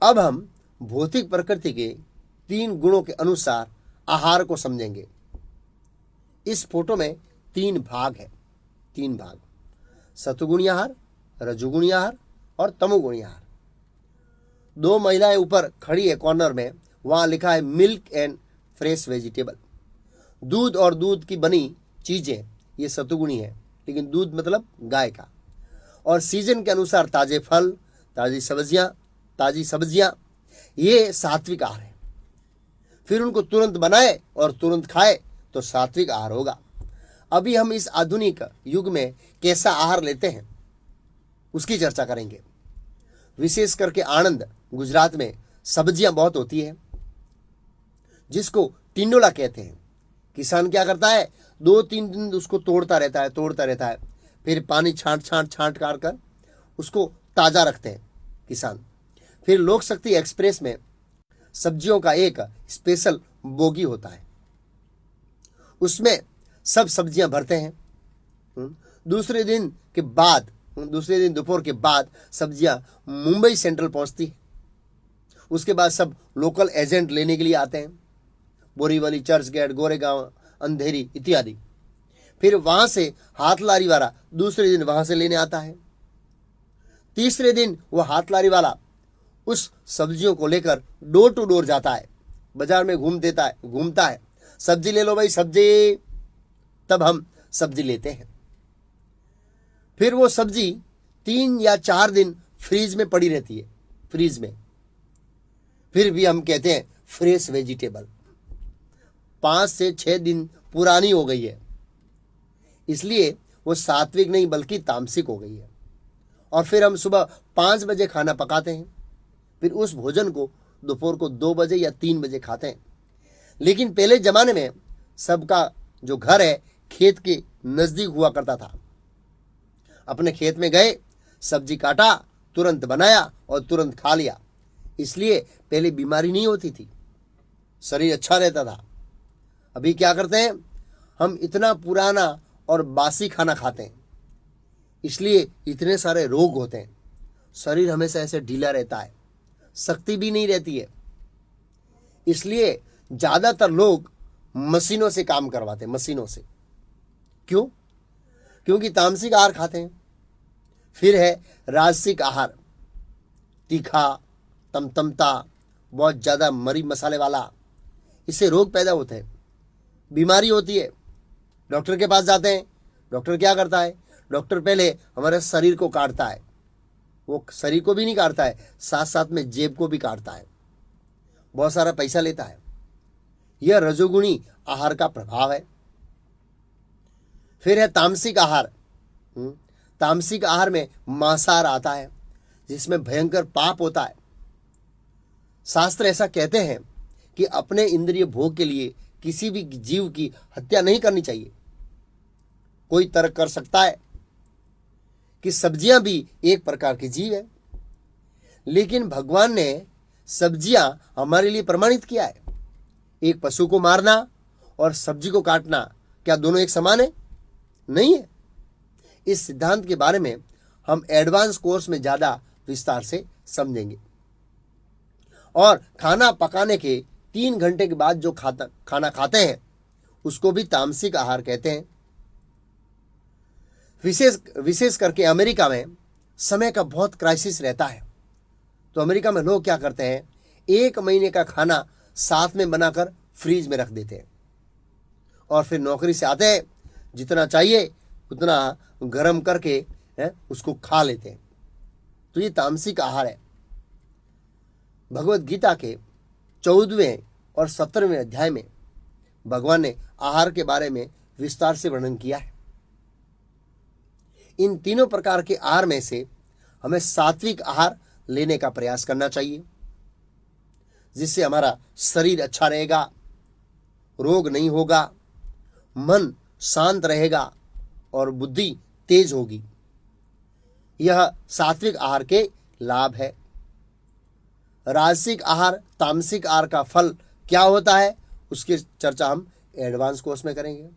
अब हम भौतिक प्रकृति के 3 गुणों के अनुसार आहार को समझेंगे। इस फोटो में 3 भाग है, 3 भाग, सतुगुणी आहार, रजोगुणी आहार और तमोगुणी आहार। 2 महिलाएं ऊपर खड़ी है कॉर्नर में, वहां लिखा है मिल्क एंड फ्रेश वेजिटेबल। दूध और दूध की बनी चीजें ये सतुगुणी है, लेकिन दूध मतलब गाय का। और सीजन के अनुसार ताजे फल, ताजी सब्जियां ये सात्विक आहार है। फिर उनको तुरंत बनाए और तुरंत खाए तो सात्विक आहार होगा। अभी हम इस आधुनिक युग में कैसा आहार लेते हैं उसकी चर्चा करेंगे। विशेष करके आणंद गुजरात में सब्जियां बहुत होती है, जिसको टिंडोला कहते हैं। किसान क्या करता है, 2-3 दिन उसको तोड़ता रहता है, फिर पानी छांट कर उसको ताजा रखते हैं किसान। फिर लोक शक्ति एक्सप्रेस में सब्जियों का एक स्पेशल बोगी होता है, उसमें सब सब्जियां भरते हैं। दूसरे दिन दोपहर के बाद सब्जियां मुंबई सेंट्रल पहुंचती है। उसके बाद सब लोकल एजेंट लेने के लिए आते हैं, बोरीवली, चर्च गेट, गोरेगांव, अंधेरी इत्यादि। फिर वहां से हाथ लारी वाला दूसरे दिन वहां से लेने आता है। तीसरे दिन वो हाथ लारी वाला उस सब्जियों को लेकर डोर टू डोर जाता है, बाजार में घूमता है, सब्जी ले लो भाई सब्जी। तब हम सब्जी लेते हैं। फिर वो सब्जी 3 या 4 दिन फ्रीज में पड़ी रहती है, फ्रीज में। फिर भी हम कहते हैं फ्रेश वेजिटेबल। 5 से 6 दिन पुरानी हो गई है, इसलिए वो सात्विक नहीं बल्कि तामसिक हो गई है। और फिर हम सुबह 5 बजे खाना पकाते हैं, फिर उस भोजन को दोपहर को 2 बजे या 3 बजे खाते हैं। लेकिन पहले जमाने में सबका जो घर है खेत के नजदीक हुआ करता था। अपने खेत में गए, सब्जी काटा, तुरंत बनाया और तुरंत खा लिया। इसलिए पहले बीमारी नहीं होती थी, शरीर अच्छा रहता था। अभी क्या करते हैं, हम इतना पुराना और बासी खाना खाते हैं, इसलिए इतने सारे रोग होते हैं। शरीर हमेशा ऐसे ढीला रहता है, शक्ति भी नहीं रहती है। इसलिए ज्यादातर लोग मशीनों से काम करवाते हैं, मशीनों से। क्यों? क्योंकि तामसिक आहार खाते हैं। फिर है राजसिक आहार, तीखा, तमतमता, बहुत ज्यादा मरी मसाले वाला। इससे रोग पैदा होते हैं, बीमारी होती है। डॉक्टर के पास जाते हैं, डॉक्टर क्या करता है, डॉक्टर पहले हमारे शरीर को काटता है। वो शरीर को भी नहीं काटता है, साथ साथ में जेब को भी काटता है, बहुत सारा पैसा लेता है। यह रजोगुणी आहार का प्रभाव है। फिर है तामसिक आहार। तामसिक आहार में मांसाहार आता है, जिसमें भयंकर पाप होता है। शास्त्र ऐसा कहते हैं कि अपने इंद्रिय भोग के लिए किसी भी जीव की हत्या नहीं करनी चाहिए। कोई तर्क कर सकता है कि सब्जियां भी एक प्रकार की जीव है, लेकिन भगवान ने सब्जियां हमारे लिए प्रमाणित किया है। एक पशु को मारना और सब्जी को काटना, क्या दोनों एक समान है? नहीं है। इस सिद्धांत के बारे में हम एडवांस कोर्स में ज्यादा विस्तार से समझेंगे। और खाना पकाने के 3 घंटे के बाद जो खाना खाते हैं उसको भी तामसिक आहार कहते हैं। विशेष करके अमेरिका में समय का बहुत क्राइसिस रहता है, तो अमेरिका में लोग क्या करते हैं, 1 महीने का खाना साथ में बनाकर फ्रीज में रख देते हैं और फिर नौकरी से आते हैं, जितना चाहिए उतना गर्म करके उसको खा लेते हैं। तो ये तामसिक आहार है। भगवत गीता के 14वें और 17वें अध्याय में भगवान ने आहार के बारे में विस्तार से वर्णन किया है। इन तीनों प्रकार के आहार में से हमें सात्विक आहार लेने का प्रयास करना चाहिए, जिससे हमारा शरीर अच्छा रहेगा, रोग नहीं होगा, मन शांत रहेगा और बुद्धि तेज होगी। यह सात्विक आहार के लाभ है। राजसिक आहार, तामसिक आहार का फल क्या होता है उसकी चर्चा हम एडवांस कोर्स में करेंगे।